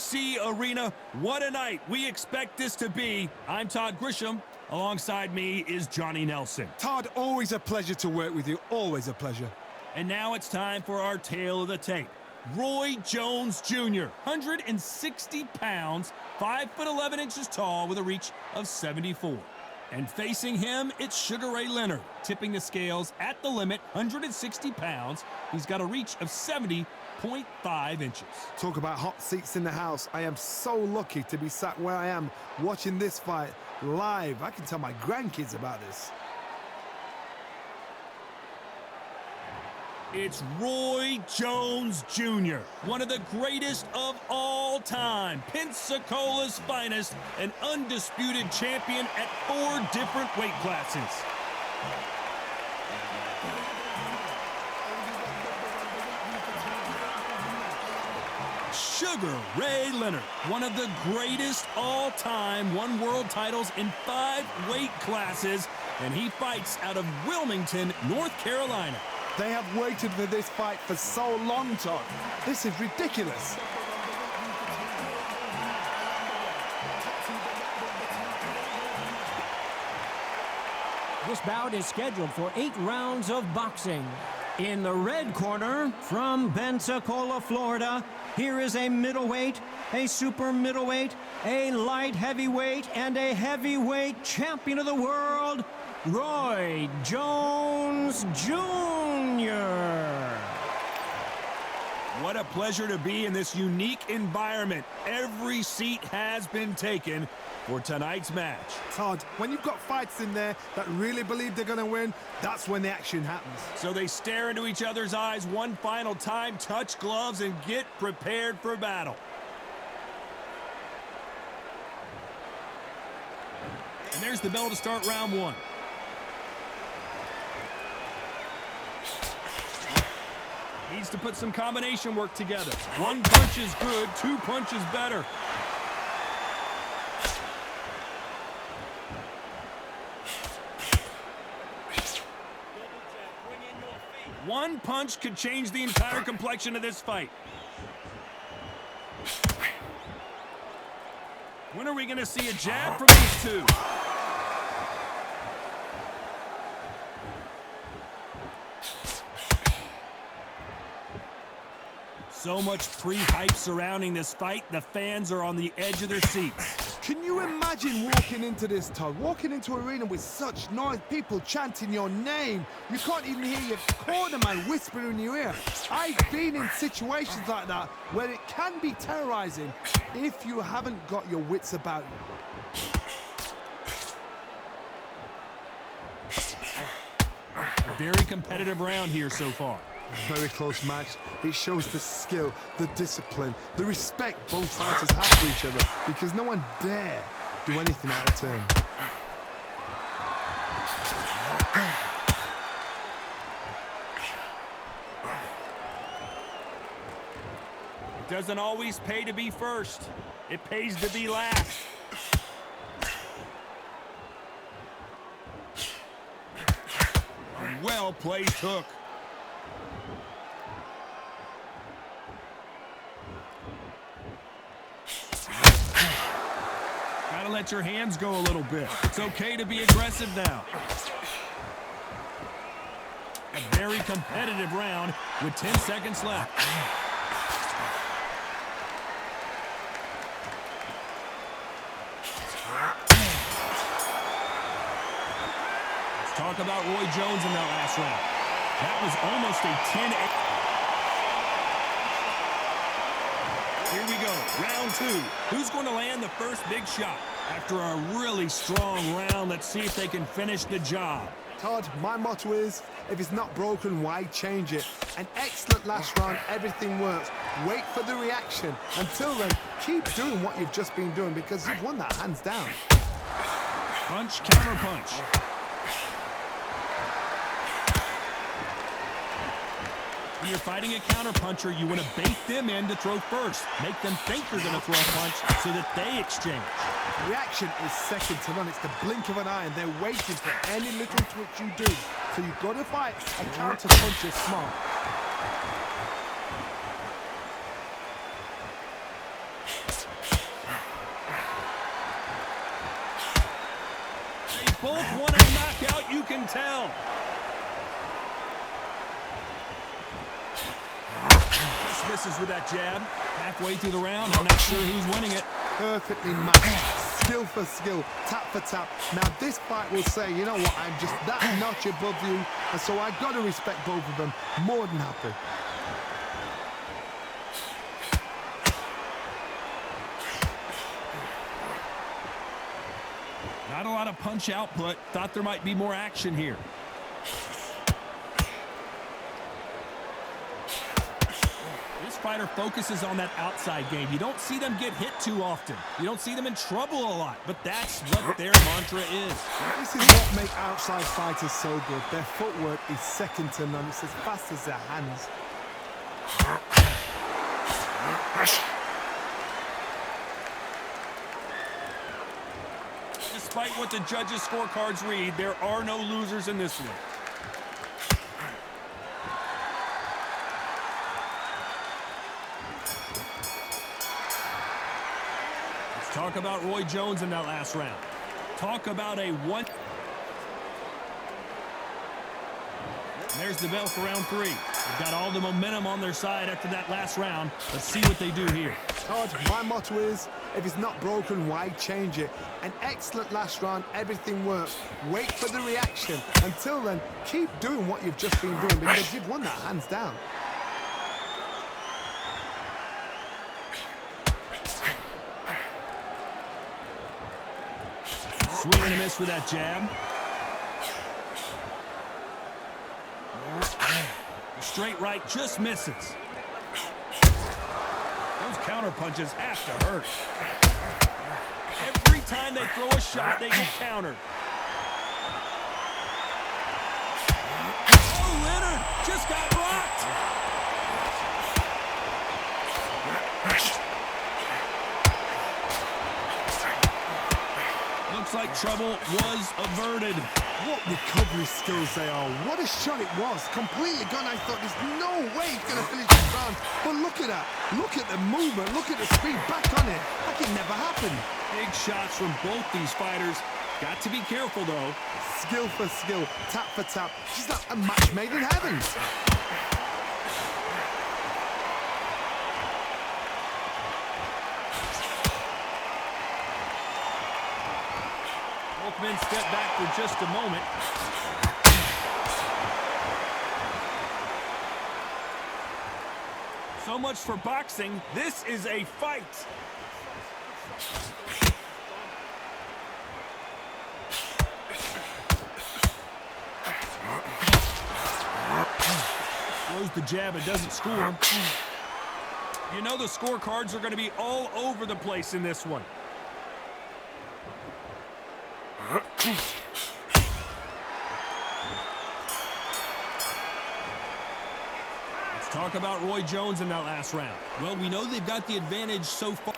UFC arena. What a night we expect this to be. I'm Todd Grisham. Alongside me is Johnny Nelson. Todd, always a pleasure to work with you. Always a pleasure. And now it's time for our tale of the tape. Roy Jones Jr., 160 pounds, 5'11" tall with a reach of 74. And facing him, it's Sugar Ray Leonard, tipping the scales at the limit, 160 pounds. He's got a reach of 70.5 inches. Talk about hot seats in the house. I am so lucky to be sat where I am watching this fight live. I can tell my grandkids about this. It's Roy Jones Jr., one of the greatest of all time, Pensacola's finest, an undisputed champion at 4 different weight classes. Sugar Ray Leonard, one of the greatest all-time, won world titles in 5 weight classes, and he fights out of Wilmington, North Carolina. They have waited for this fight for so long, Todd. This is ridiculous. This bout is scheduled for 8 rounds of boxing. In the red corner, from Pensacola, Florida, here is a middleweight, a super middleweight, a light heavyweight, and a heavyweight champion of the world, Roy Jones Jr. What a pleasure to be in this unique environment. Every seat has been taken for tonight's match. Todd, when you've got fights in there that really believe they're going to win, that's when the action happens. So they stare into each other's eyes one final time, touch gloves, and get prepared for battle. And there's the bell to start round 1. Needs to put some combination work together. 1 punch is good, 2 punches better. One punch could change the entire complexion of this fight. When are we going to see a jab from these two? So much pre-hype surrounding this fight, the fans are on the edge of their seats. Can you imagine walking into this, Todd? Walking into an arena with such noise, people chanting your name. You can't even hear your cornerman whispering in your ear. I've been in situations like that where it can be terrorizing if you haven't got your wits about you. A very competitive round here so far. Very close match. It shows the skill, the discipline, the respect both fighters have for each other, because no one dare do anything out of turn. It doesn't always pay to be first. It pays to be last. A well-placed hook. Gotta let your hands go a little bit. It's okay to be aggressive now. A very competitive round with 10 seconds left. Let's talk about Roy Jones in that last round. That was almost a 10-8. Here we go, round 2. Who's going to land the first big shot? After a really strong round, let's see if they can finish the job. Todd, my motto is, if it's not broken, why change it? An excellent last round, everything works. Wait for the reaction. Until then, keep doing what you've just been doing, because you've won that hands down. Punch, counter punch. When you're fighting a counter-puncher, you want to bait them in to throw first. Make them think you're going to throw a punch so that they exchange. Reaction is second to none. It's the blink of an eye, and they're waiting for any little twitch you do. So you've got to fight and counter-punch is smart. both want a knockout, you can tell. Just misses with that jab. Halfway through the round, I'm not sure who's winning it. Perfectly matched, skill for skill, tap for tap. Now this fight will say, you know what, I'm just that notch above you, and so I've got to respect both of them. More than happy. Not a lot of punch output. Thought there might be more action here. This fighter focuses on that outside game. You don't see them get hit too often. You don't see them in trouble a lot, but that's what their mantra is. This is what makes outside fighters so good. Their footwork is second to none. It's as fast as their hands. Despite what the judges' scorecards read, there are no losers in this one. Let's talk about Roy Jones in that last round. Talk about a one. There's the bell for round 3. They've got all the momentum on their side after that last round. Let's see what they do here. Todd, my motto is, if it's not broken, why change it? An excellent last round, everything works. Wait for the reaction. Until then, keep doing what you've just been doing because you've won that hands down. Swing and a miss with that jab. The straight right just misses. Those counter punches have to hurt. Every time they throw a shot, they get countered. Oh, Leonard just got rocked. Looks like trouble was averted. What recovery skills they are. What a shot it was. Completely gone. I thought there's no way he's going to finish this round. But look at that. Look at the movement. Look at the speed. Back on it. Like it never happened. Big shots from both these fighters. Got to be careful, though. Skill for skill. Tap for tap. She's like a match made in heaven. Both men step back for just a moment. So much for boxing. This is a fight. Throws the jab, it doesn't score. You know the scorecards are going to be all over the place in this one. Let's talk about Roy Jones in that last round. Well, we know they've got the advantage so far.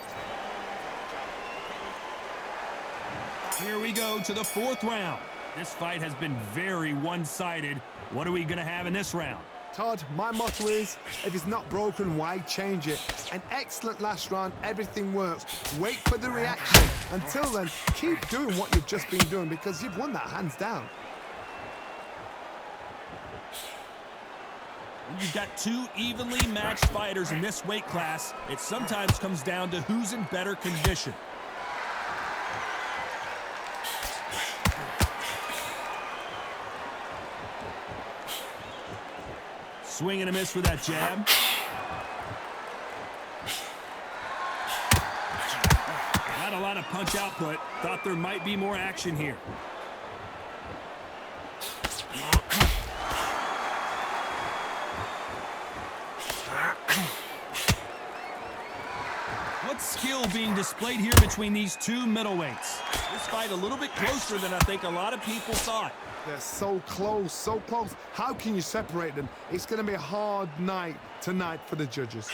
Here we go to the 4th round. This fight has been very one-sided. What are we going to have in this round? Todd, my motto is, if it's not broken, why change it? An excellent last round, everything works. Wait for the reaction. Until then, keep doing what you've just been doing because you've won that hands down. You've got two evenly matched fighters in this weight class. It sometimes comes down to who's in better condition. Swing and a miss with that jab. Not a lot of punch output. Thought there might be more action here. What skill being displayed here between these two middleweights? This fight a little bit closer than I think a lot of people thought. They're so close, so close. How can you separate them? It's going to be a hard night tonight for the judges.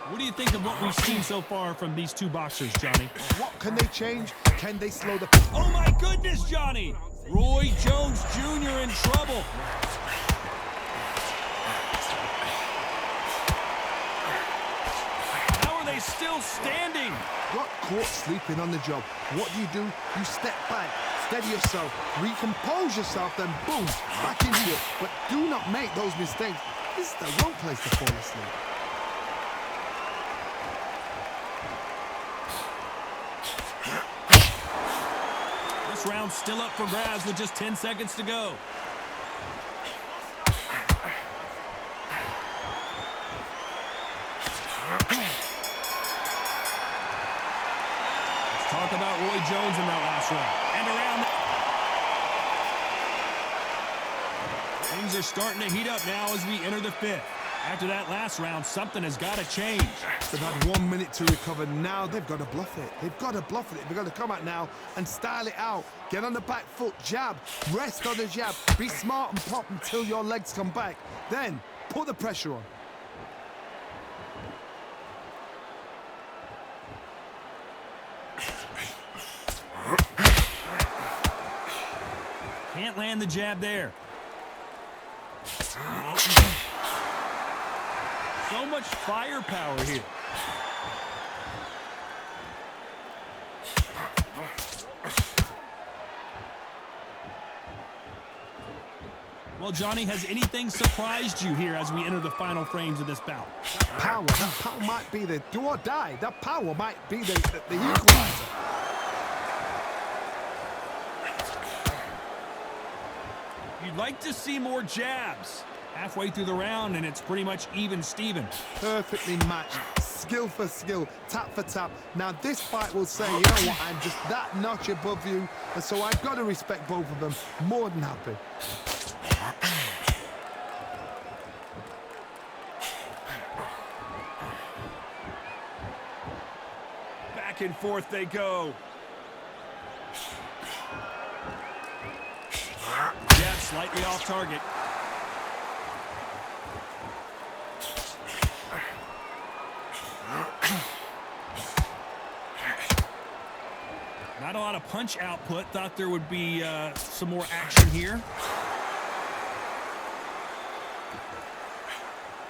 What do you think of what we've seen so far from these two boxers, Johnny? What can they change? Can they slow the... Oh my goodness, Johnny! Roy Jones Jr. in trouble. How are they still standing. Got caught sleeping on the job. What do? You step back, steady yourself, recompose yourself, then boom, back into it. But do not make those mistakes. This is the wrong place to fall asleep. This round's still up for grabs with just 10 seconds to go. Let's talk about Roy Jones in that last round. And around. Things are starting to heat up now as we enter the fifth. After that last round, something has got to change. They've had 1 minute to recover. Now they've got to bluff it. They've got to bluff it. They've got to come out now and style it out. Get on the back foot, jab, rest on the jab. Be smart and pop until your legs come back. Then put the pressure on. Can't land the jab there. So much firepower here. Well, Johnny, has anything surprised you here as we enter the final frames of this bout? That power might be the do or die. That power might be the equalizer. You'd like to see more jabs. Halfway through the round, and it's pretty much even Steven. Perfectly matched, skill for skill, tap for tap. Now this fight will say, you know what, I'm just that notch above you, and so I've got to respect both of them. More than happy. Back and forth they go. Jab slightly off target. Not a lot of punch output. Thought there would be some more action here.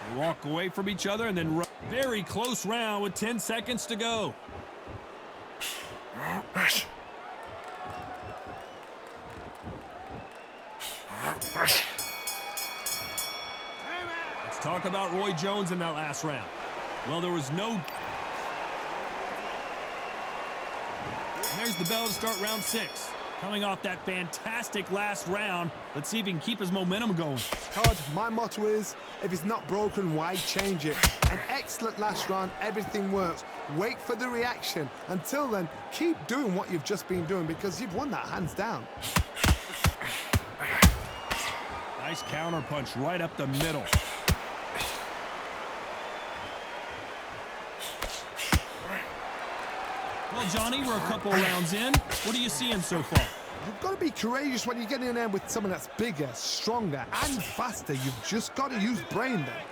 They walk away from each other and then run. Very close round with 10 seconds to go. Let's talk about Roy Jones in that last round. Well, there was no... There's the bell to start round 6. Coming off that fantastic last round, let's see if he can keep his momentum going. Todd, my motto is, if it's not broken, why change it? An excellent last round, everything works. Wait for the reaction. Until then, keep doing what you've just been doing because you've won that hands down. Nice counter punch right up the middle. Well, Johnny, we're a couple rounds in. What are you seeing so far? You've got to be courageous when you get in there with someone that's bigger, stronger, and faster. You've just got to use brain there.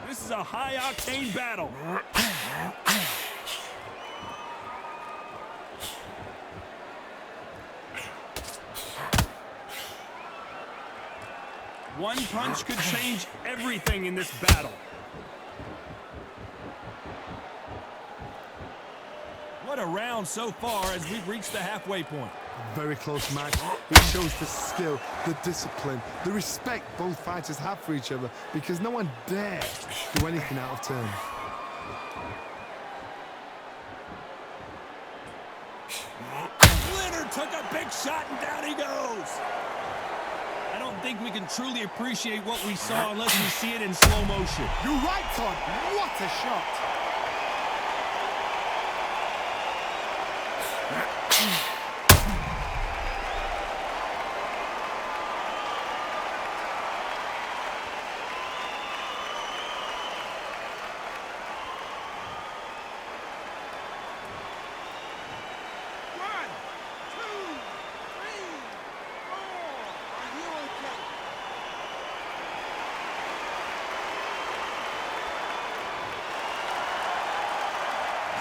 This is a high-octane battle. One punch could change everything in this battle. What a round so far as we've reached the halfway point. Very close match. It shows the skill, the discipline, the respect both fighters have for each other because no one dares do anything out of turn. Leonard took a big shot and down he goes. I don't think we can truly appreciate what we saw unless we see it in slow motion. You're right, Todd. What a shot.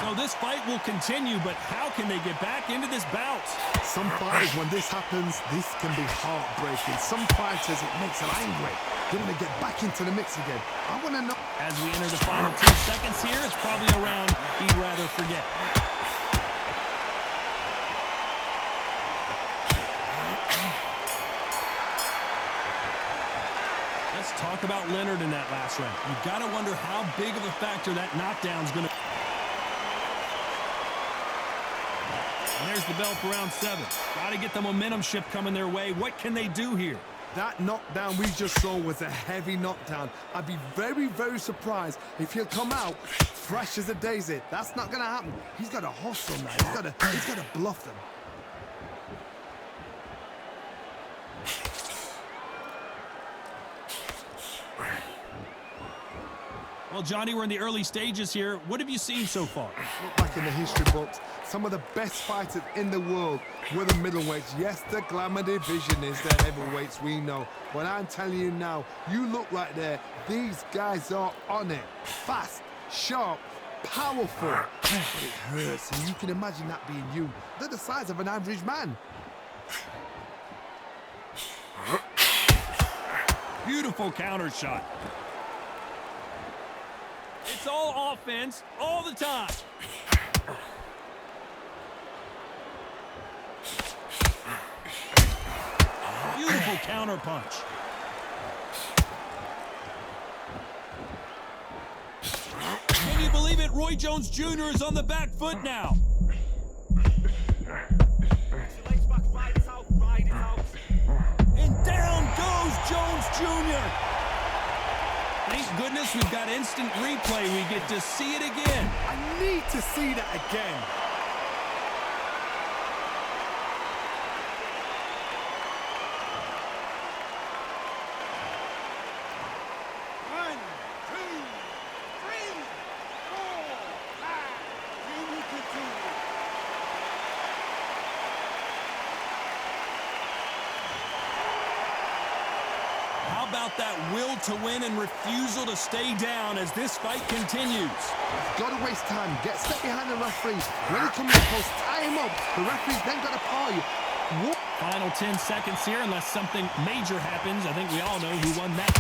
So this fight will continue, but how can they get back into this bout? Some fighters, when this happens, this can be heartbreaking. Some fighters, it makes them angry. They want to get back into the mix again. I want to know. As we enter the final 10 seconds here, it's probably a round he'd rather forget. Let's talk about Leonard in that last round. You've got to wonder how big of a factor that knockdown's going to. And there's the bell for round 7. Got to get the momentum shift coming their way. What can they do here? That knockdown we just saw was a heavy knockdown. I'd be very, very surprised if he'll come out fresh as a daisy. That's not going to happen. He's got to hustle now. He's got to bluff them. Well, Johnny, we're in the early stages here. What have you seen so far? Look back in the history books, some of the best fighters in the world were the middleweights. Yes, the glamour division is the heavyweights, we know. But I'm telling you now, you look right there, these guys are on it. Fast, sharp, powerful. But it hurts, and you can imagine that being you. They're the size of an average man. Beautiful counter shot. It's all offense, all the time. Beautiful counter punch. Can you believe it? Roy Jones Jr. is on the back foot now. And down goes Jones Jr. Thank goodness we've got instant replay. We get to see it again. I need to see that again. One, two, three, four, five. Here we continue. How about that will to win and refusal to stay down as this fight continues? Got to waste time. Get set behind the referee. When he comes close, tie him up. The referee's then got to paw you. Whoop. Final 10 seconds here, unless something major happens. I think we all know who won that.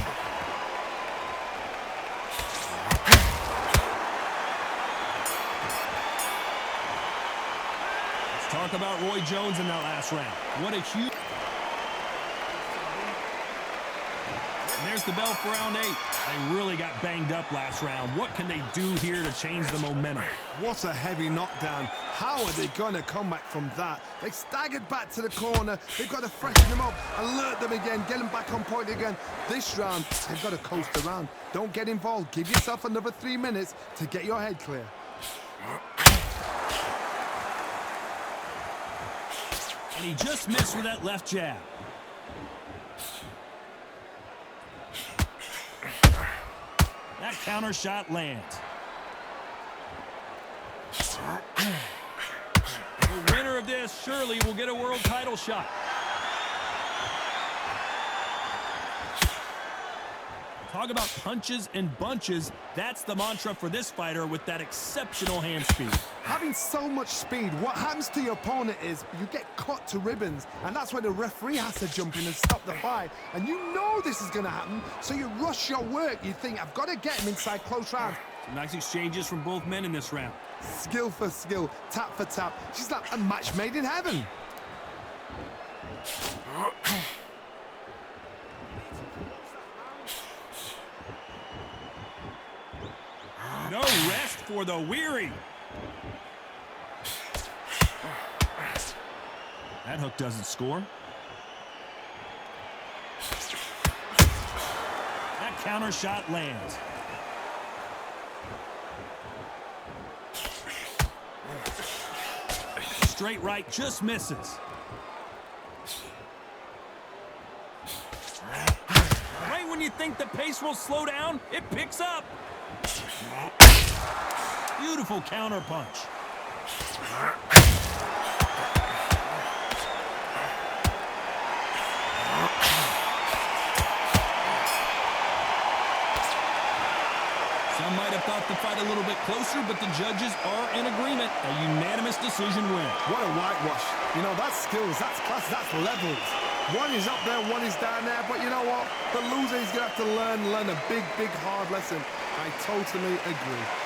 Let's talk about Roy Jones in that last round. What a huge... And there's the bell for round 8. They really got banged up last round. What can they do here to change the momentum? What a heavy knockdown. How are they going to come back from that? They staggered back to the corner. They've got to freshen them up, alert them again, get them back on point again. This round, they've got to coast around. Don't get involved. Give yourself another 3 minutes to get your head clear. And he just missed with that left jab. That counter shot lands. The winner of this surely will get a world title shot. Talk about punches and bunches. That's the mantra for this fighter with that exceptional hand speed. Having so much speed, what happens to your opponent is you get cut to ribbons, and that's where the referee has to jump in and stop the fight. And you know this is going to happen, so you rush your work. You think, I've got to get him inside close rounds. Some nice exchanges from both men in this round. Skill for skill, tap for tap. She's like a match made in heaven. No rest for the weary. That hook doesn't score. That counter shot lands. Straight right just misses. Right when you think the pace will slow down, it picks up. Beautiful counter punch. Some might have thought the fight a little bit closer, but the judges are in agreement. A unanimous decision win. What a whitewash. You know, that's skills, that's class, that's levels. One is up there, one is down there, but you know what? The loser is going to have to learn a big, hard lesson. I totally agree.